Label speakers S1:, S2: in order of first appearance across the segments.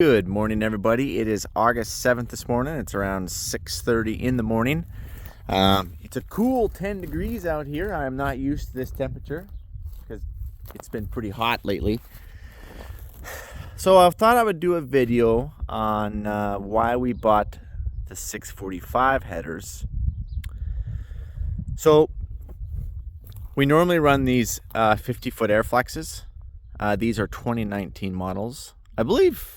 S1: Good morning, everybody. It is August 7th this morning. It's around 6:30 in the morning. It's a cool 10 degrees out here. I'm not used to this temperature because it's been pretty hot lately. So I thought I would do a video on why we bought the 645 headers. So we normally run these 50-foot air flexes. These are 2019 models. I believe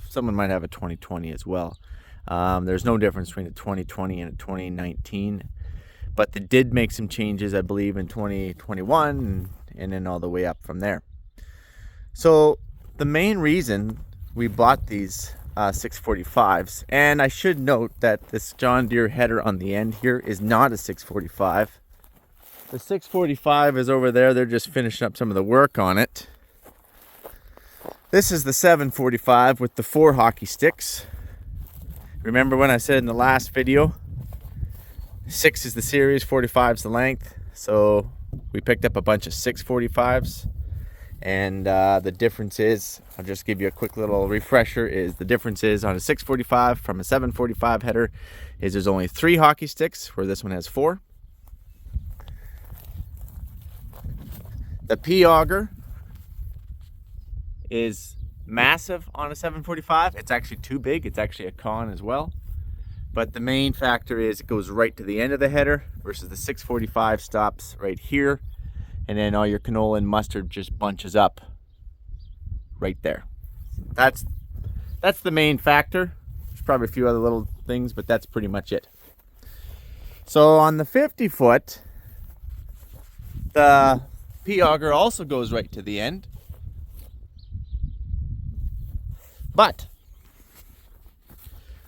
S1: someone might have a 2020 as well. There's no difference between a 2020 and a 2019, but they did make some changes, I believe, in 2021 and then all the way up from there. So the main reason we bought these 645s, and I should note that this John Deere header on the end here is not a 645. The 645 is over there. They're just finishing up some of the work on it. This is the 745 with the 4 hockey sticks. Remember when I said in the last video, 6 is the series, 45 is the length. So we picked up a bunch of 645s. And the difference is, I'll just give you a quick little refresher, is the difference is on a 645 from a 745 header is there's only 3 hockey sticks, where this one has 4. The P-auger is massive on a 745. It's actually too big. It's actually a con as well. But the main factor is it goes right to the end of the header versus the 645 stops right here. And then all your canola and mustard just bunches up right there. That's the main factor. There's probably a few other little things, but that's pretty much it. So on the 50-foot, the P-auger also goes right to the end. But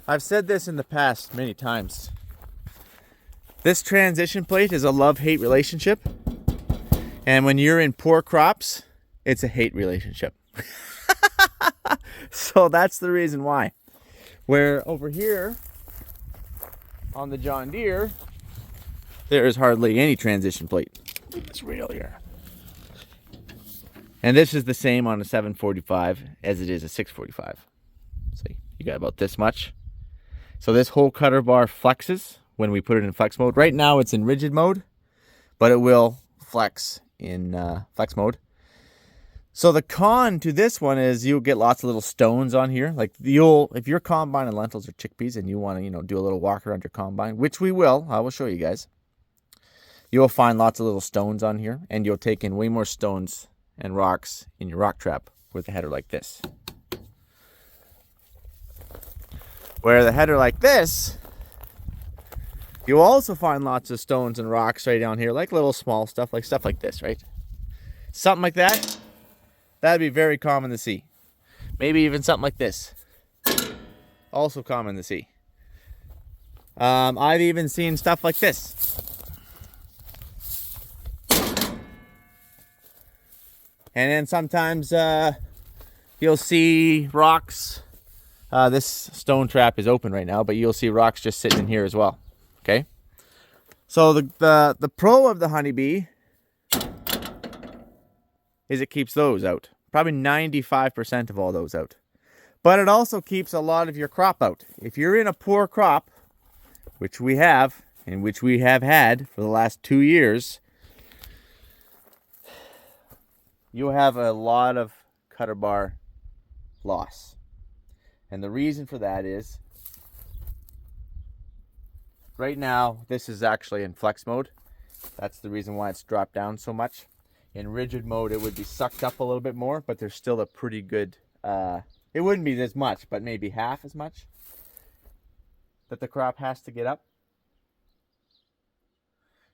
S1: I've said this in the past many times. This transition plate is a love-hate relationship. And when you're in poor crops, it's a hate relationship. So that's the reason why. Where over here on the John Deere, there is hardly any transition plate. It's real here. And this is the same on a 745 as it is a 645. See, you got about this much. So this whole cutter bar flexes when we put it in flex mode. Right now it's in rigid mode, but it will flex in flex mode. So the con to this one is you'll get lots of little stones on here. Like if you're combining lentils or chickpeas and you want to, do a little walk around your combine, which we will, I will show you guys. You'll find lots of little stones on here, and you'll take in way more stones and rocks in your rock trap with a header like this. Where the header like this, you'll also find lots of stones and rocks right down here, like little small stuff like this, right? Something like that, that'd be very common to see. Maybe even something like this, also common to see. I've even seen stuff like this. And then sometimes you'll see rocks. This stone trap is open right now, but you'll see rocks just sitting in here as well. Okay. So the pro of the Honeybee is it keeps those out. Probably 95% of all those out. But it also keeps a lot of your crop out. If you're in a poor crop, which we have, and which we have had for the last 2 years, you'll have a lot of cutter bar loss. And the reason for that is, right now, this is actually in flex mode. That's the reason why it's dropped down so much. In rigid mode, it would be sucked up a little bit more, but there's still a pretty good, it wouldn't be this much, but maybe half as much that the crop has to get up.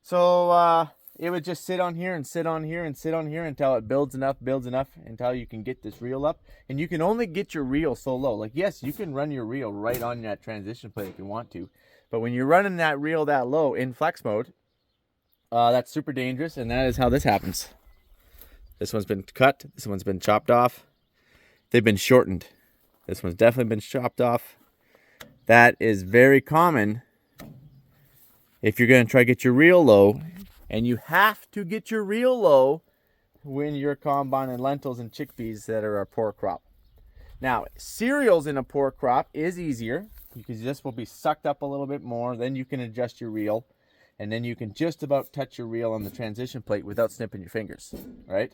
S1: So, it would just sit on here and sit on here and sit on here until it builds enough until you can get this reel up. And you can only get your reel so low. Like, yes, you can run your reel right on that transition plate if you want to. But when you're running that reel that low in flex mode, that's super dangerous. And that is how this happens. This one's been cut. This one's been chopped off. They've been shortened. This one's definitely been chopped off. That is very common if you're going to try to get your reel low. And you have to get your reel low when you're combining lentils and chickpeas that are a poor crop. Now, cereals in a poor crop is easier because this will be sucked up a little bit more. Then you can adjust your reel, and then you can just about touch your reel on the transition plate without snipping your fingers, right?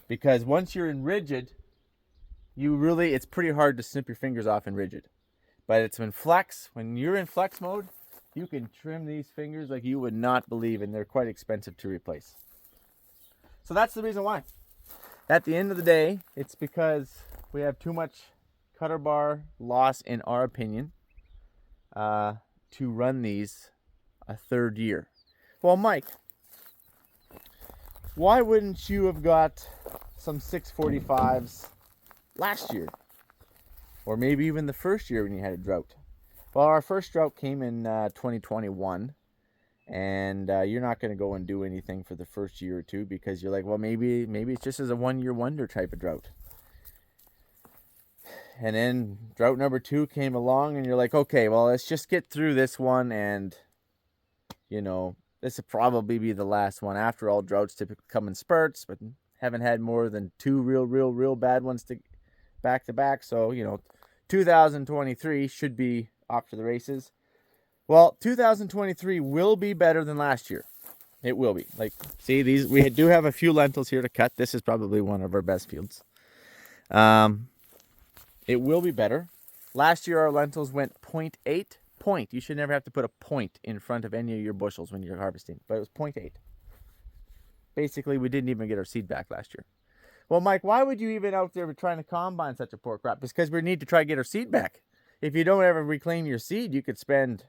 S1: Because once you're in rigid, it's pretty hard to snip your fingers off in rigid. But it's in flex. When you're in flex mode, you can trim these fingers like you would not believe, and they're quite expensive to replace. So that's the reason why. At the end of the day, it's because we have too much cutter bar loss, in our opinion, to run these a third year. Well, Mike, why wouldn't you have got some 645s last year? Or maybe even the first year when you had a drought? Well, our first drought came in 2021. And you're not going to go and do anything for the first year or two because you're like, well, maybe it's just as a one-year wonder type of drought. And then drought number 2 came along, and you're like, okay, well, let's just get through this one, and this will probably be the last one. After all, droughts typically come in spurts, but haven't had more than 2 real bad ones back to back. So 2023 should be off to the races. Well, 2023 will be better than last year. It will be. See, we do have a few lentils here to cut. This is probably one of our best fields. It will be better. Last year, our lentils went 0.8. Point. You should never have to put a point in front of any of your bushels when you're harvesting. But it was 0.8. Basically, we didn't even get our seed back last year. Well, Mike, why would you even out there trying to combine such a poor crop? Because we need to try to get our seed back. If you don't ever reclaim your seed, you could spend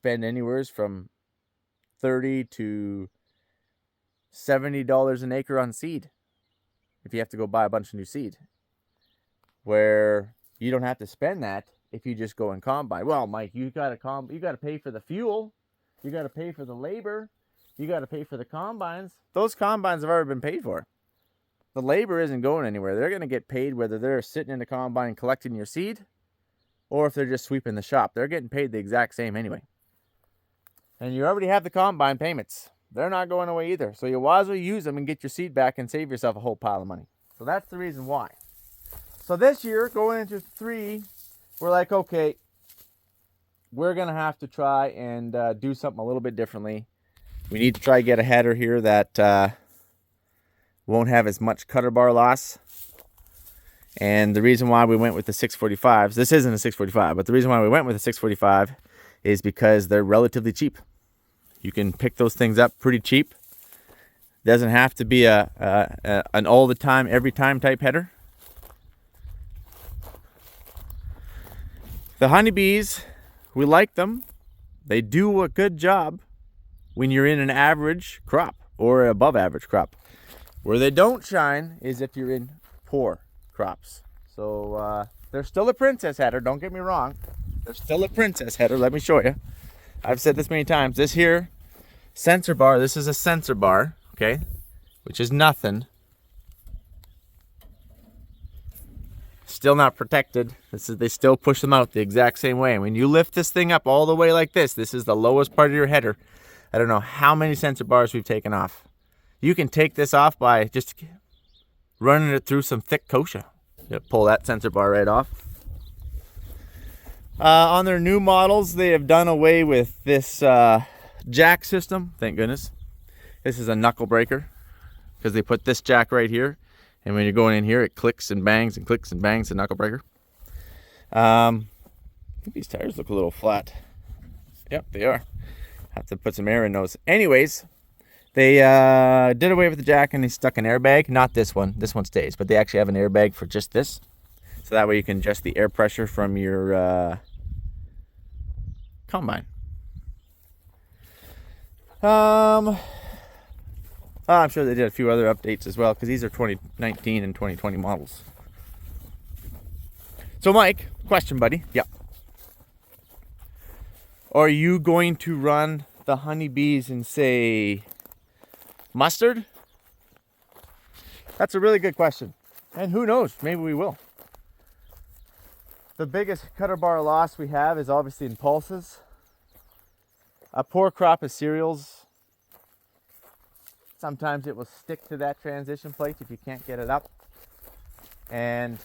S1: anywhere from $30 to $70 an acre on seed if you have to go buy a bunch of new seed, where you don't have to spend that if you just go and combine. Well, Mike, you got to pay for the fuel, you got to pay for the labor, you got to pay for the combines. Those combines have already been paid for. The labor isn't going anywhere. They're going to get paid whether they're sitting in the combine collecting your seed or if they're just sweeping the shop. They're getting paid the exact same anyway. And you already have the combine payments. They're not going away either. So you might as well use them and get your seed back and save yourself a whole pile of money. So that's the reason why. So this year, going into 3, we're like, okay, we're going to have to try and do something a little bit differently. We need to try to get a header here that won't have as much cutter bar loss. And the reason why we went with the 645s, this isn't a 645, but the reason why we went with the 645 is because they're relatively cheap. You can pick those things up pretty cheap. Doesn't have to be an all the time, every time type header. The honeybees, we like them. They do a good job when you're in an average crop or above average crop. Where they don't shine is if you're in poor crops. So they're still a princess header, don't get me wrong. They're still a princess header, let me show you. I've said this many times. This here, sensor bar, this is a sensor bar, okay, which is nothing. Still not protected. They still push them out the exact same way. When you lift this thing up all the way like this is the lowest part of your header. I don't know how many sensor bars we've taken off. You can take this off by just running it through some thick kochia. You pull that sensor bar right off. On their new models, they have done away with this jack system. Thank goodness. This is a knuckle breaker because they put this jack right here. And when you're going in here, it clicks and bangs, the knuckle breaker. I think these tires look a little flat. Yep, they are. Have to put some air in those. Anyways, they did away with the jack and they stuck an airbag. Not this one. This one stays. But they actually have an airbag for just this. So that way you can adjust the air pressure from your combine. I'm sure they did a few other updates as well because these are 2019 and 2020 models. So Mike, question buddy. Yep. Are you going to run the honeybees in, say, mustard? That's a really good question. And who knows, maybe we will. The biggest cutter bar loss we have is obviously in pulses. A poor crop of cereals. Sometimes it will stick to that transition plate if you can't get it up. And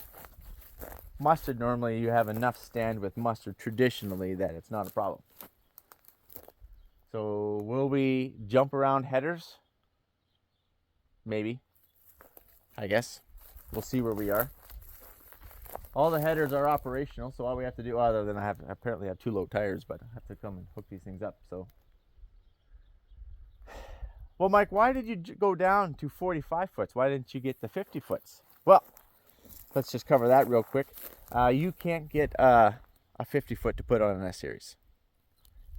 S1: mustard, normally you have enough stand with mustard traditionally that it's not a problem. So will we jump around headers? Maybe. I guess. We'll see where we are. All the headers are operational, so all we have to do, other than I apparently have 2 low tires, but I have to come and hook these things up. So, well, Mike, why did you go down to 45 foots? Why didn't you get the 50 foots? Well, let's just cover that real quick. You can't get a 50 foot to put on an S series.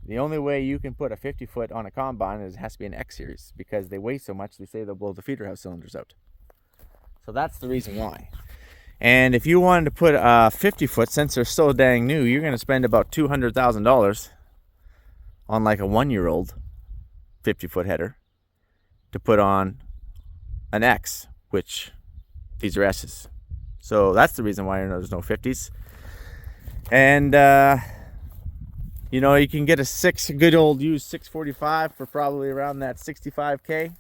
S1: The only way you can put a 50 foot on a combine is it has to be an X series, because they weigh so much they say they'll blow the feeder house cylinders out. So that's the reason why. And if you wanted to put a 50 foot, since they're so dang new, you're going to spend about $200,000 on like a 1-year-old 50 foot header to put on an X, which these are S's. So that's the reason why there's no 50s. And, you know, you can get a good old used 645 for probably around that 65K.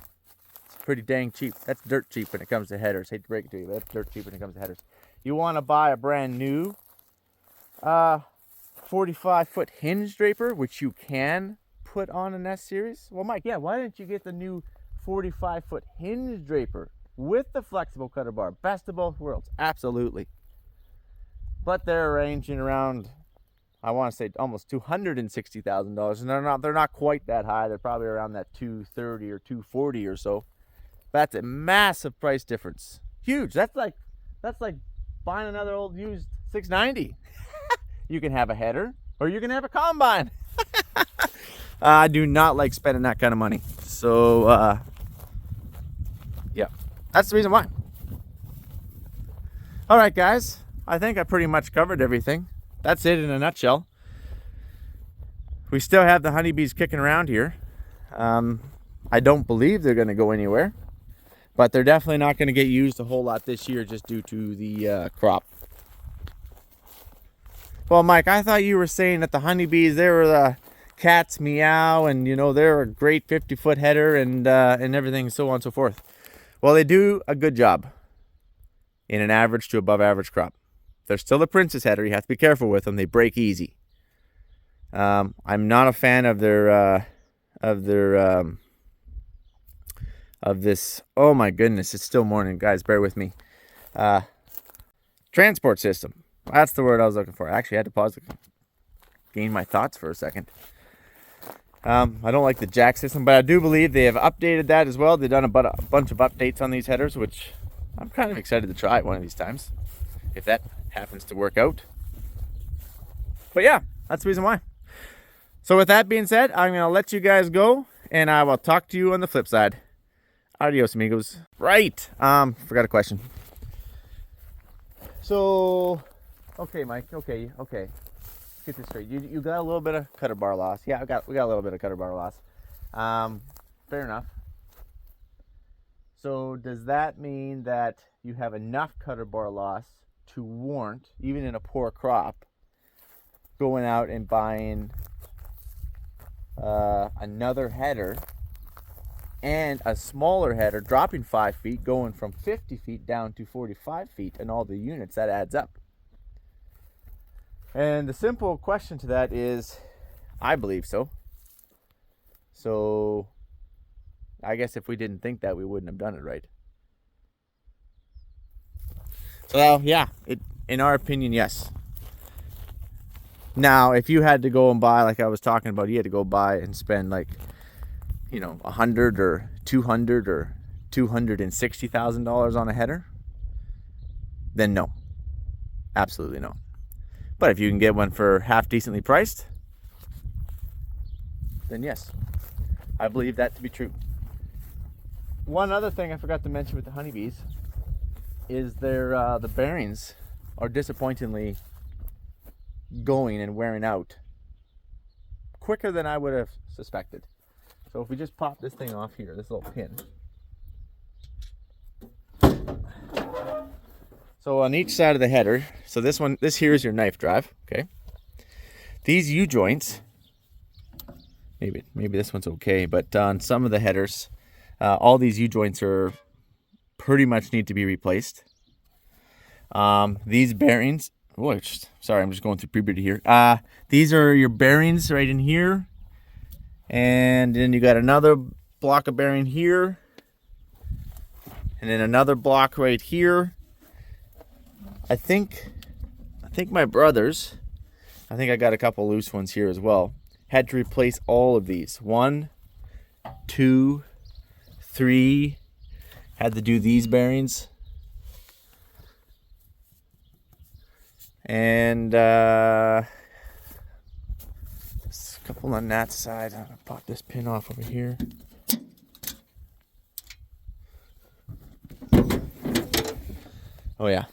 S1: Pretty dang cheap. That's dirt cheap when it comes to headers. Hate to break it to you, but that's dirt cheap when it comes to headers. You want to buy a brand new 45 foot hinge draper, which you can put on an S series. Well, Mike, yeah, why didn't you get the new 45 foot hinge draper with the flexible cutter bar? Best of both worlds. Absolutely. But they're ranging around, I want to say, almost $260,000, and they're not quite that high. They're probably around that 230 or 240 or so. That's a massive price difference. Huge. That's like buying another old used 690. You can have a header or you can have a combine. I do not like spending that kind of money. So, yeah, that's the reason why. All right, guys. I think I pretty much covered everything. That's it in a nutshell. We still have the honeybees kicking around here. I don't believe they're going to go anywhere. But they're definitely not going to get used a whole lot this year just due to the crop. Well, Mike, I thought you were saying that the honeybees, they were the cats meow, and you know, they're a great 50 foot header and everything, so on and so forth. Well, they do a good job in an average to above average crop. They're still a princess header. You have to be careful with them. They break easy. I'm not a fan of this, oh my goodness, it's still morning, guys, bear with me. Transport system. That's the word I was looking for. I actually had to pause to gain my thoughts for a second. I don't like the jack system, but I do believe they have updated that as well. They've done a bunch of updates on these headers, which I'm kind of excited to try one of these times, if that happens to work out. But yeah, that's the reason why. So with that being said, I'm going to let you guys go, and I will talk to you on the flip side. Adios, amigos. Right. Forgot a question. So, okay, Mike. Okay. Get this straight. You got a little bit of cutter bar loss. Yeah, we got a little bit of cutter bar loss. Fair enough. So does that mean that you have enough cutter bar loss to warrant, even in a poor crop, going out and buying another header and a smaller header, dropping 5 feet, going from 50 feet down to 45 feet, and all the units, that adds up? And the simple question to that is, I believe so. So I guess if we didn't think that, we wouldn't have done it right. So yeah, in our opinion, yes. Now, if you had to go and buy, like I was talking about, you had to go buy and spend like, you know, $100 or $200 or $260,000 on a header, then no, absolutely no. But if you can get one for half decently priced, then yes, I believe that to be true. One other thing I forgot to mention with the honeybees is the bearings are disappointingly going and wearing out quicker than I would have suspected. So if we just pop this thing off here, this little pin. So on each side of the header, so this here is your knife drive, okay? These U-joints, maybe this one's okay, but on some of the headers, all these U-joints are pretty much need to be replaced. These bearings, Oh, sorry, I'm just going through puberty here. These are your bearings right in here. And then you got another block of bearing here. And then another block right here. I think my brothers, I think I got a couple loose ones here as well, had to replace all of these. 1, 2, 3. Had to do these bearings. And there's a couple on that side. I'm gonna pop this pin off over here. Oh yeah.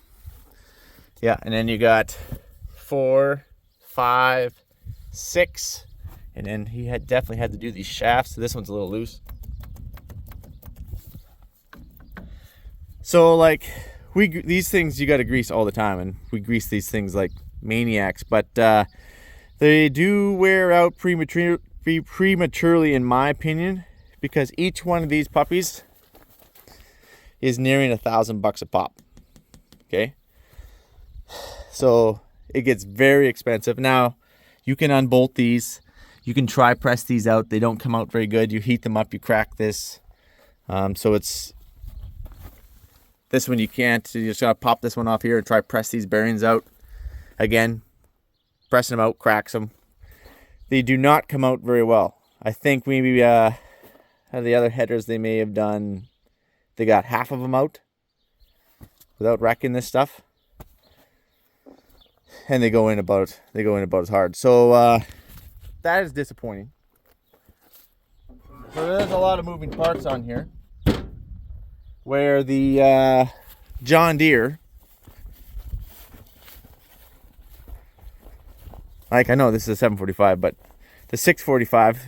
S1: Yeah, and then you got 4, 5, 6. And then he definitely had to do these shafts. So this one's a little loose. So like these things you got to grease all the time, and we grease these things like maniacs, but they do wear out prematurely in my opinion, because each one of these puppies is nearing $1,000 a pop. Okay, so it gets very expensive. Now you can unbolt these, you can try press these out. They don't come out very good. You heat them up, you crack this, so it's this one you can't. So you just gotta pop this one off here and try press these bearings out. Again, pressing them out cracks them. They do not come out very well. I think maybe the other headers they may have done, they got half of them out without wrecking this stuff, and they go in about as hard. So that is disappointing. So there's a lot of moving parts on here, where the John Deere, like, I know this is a 745, but the 645,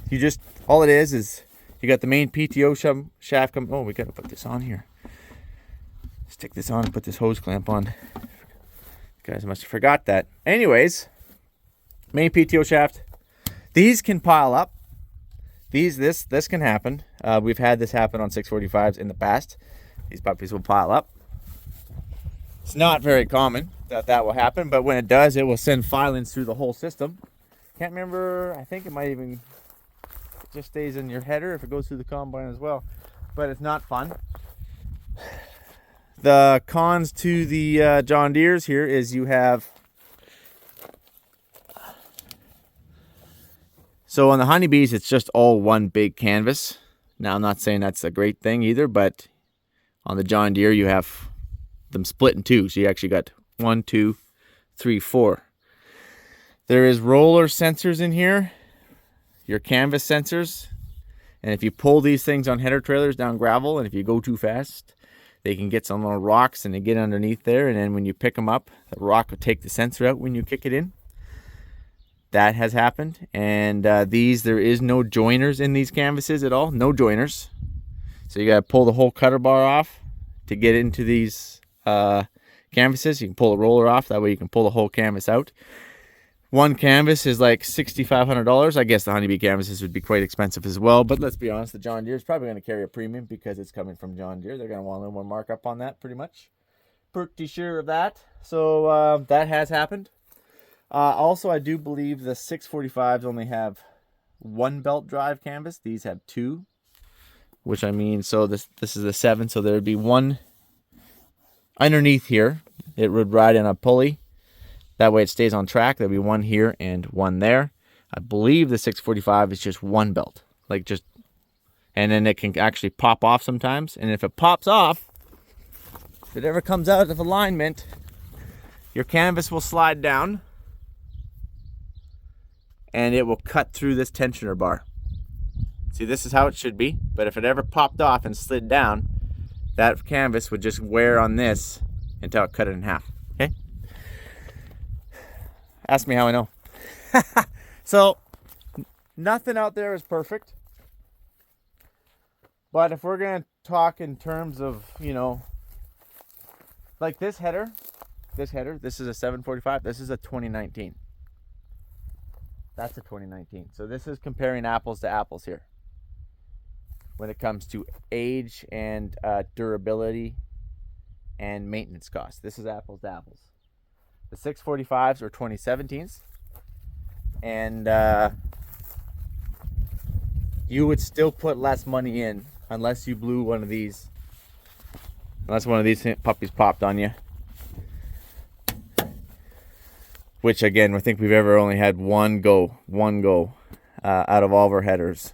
S1: you just, all it is you got the main PTO shaft coming. Oh, we gotta put this on here. Stick this on and put this hose clamp on. You guys must have forgot that. Anyways, main PTO shaft. These can pile up. This can happen. We've had this happen on 645s in the past. These puppies will pile up. It's not very common that will happen, but when it does, it will send filings through the whole system. Can't remember, I think it might even, it just stays in your header if it goes through the combine as well, but it's not fun. The cons to the John Deere's here is you have, so on the Honeybees, it's just all one big canvas. Now, I'm not saying that's a great thing either, but on the John Deere, you have them split in two. So you actually got 1, 2, 3, 4. There is roller sensors in here, your canvas sensors. And if you pull these things on header trailers down gravel, and if you go too fast, they can get some little rocks and they get underneath there. And then when you pick them up, the rock will take the sensor out when you kick it in. That has happened. And there is no joiners in these canvases at all. No joiners. So you got to pull the whole cutter bar off to get into these canvases. You can pull the roller off. That way you can pull the whole canvas out. One canvas is like $6,500. I guess the Honeybee canvases would be quite expensive as well. But let's be honest, the John Deere is probably going to carry a premium because it's coming from John Deere. They're going to want a little more markup on that, pretty much. Pretty sure of that. So that has happened. Also, I do believe the 645s only have one belt drive canvas. These have 2, which I mean, so this is a 7, so there would be one underneath here. It would ride in a pulley. That way it stays on track. There'll be one here and one there. I believe the 645 is just one belt, like just, and then it can actually pop off sometimes. And if it pops off, if it ever comes out of alignment, your canvas will slide down and it will cut through this tensioner bar. See, this is how it should be, but if it ever popped off and slid down, that canvas would just wear on this until it cut it in half. Okay? Ask me how I know. So, nothing out there is perfect. But if we're going to talk in terms of, you know, like this header, this is a 745, this is a 2019. That's a 2019. So this is comparing apples to apples here when it comes to age and durability and maintenance costs. This is apples to apples. The 645s or 2017s. And you would still put less money in unless you blew one of these. Unless one of these puppies popped on you. Which again, I think we've ever only had one go out of all of our headers.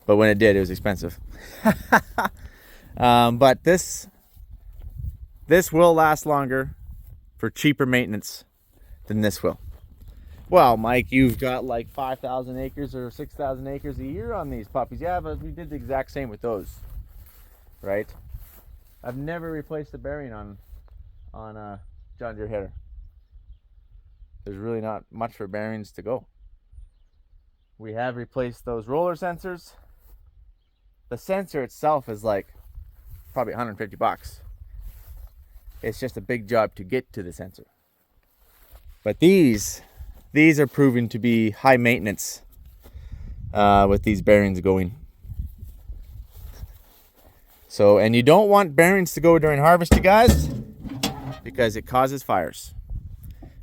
S1: But when it did, it was expensive. But this will last longer for cheaper maintenance than this will. Well, Mike, you've got like 5,000 acres or 6,000 acres a year on these puppies. Yeah, but we did the exact same with those, right? I've never replaced the bearing on a John Deere header. There's really not much for bearings to go. We have replaced those roller sensors. The sensor itself is like probably 150 bucks. It's just a big job to get to the sensor. But these are proven to be high maintenance with these bearings going. So, and you don't want bearings to go during harvest, you guys, because it causes fires.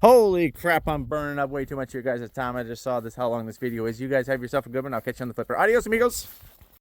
S1: Holy crap, I'm burning up way too much of your guys' time. I just saw how long this video is. You guys have yourself a good one. I'll catch you on the flipper. Adios, amigos.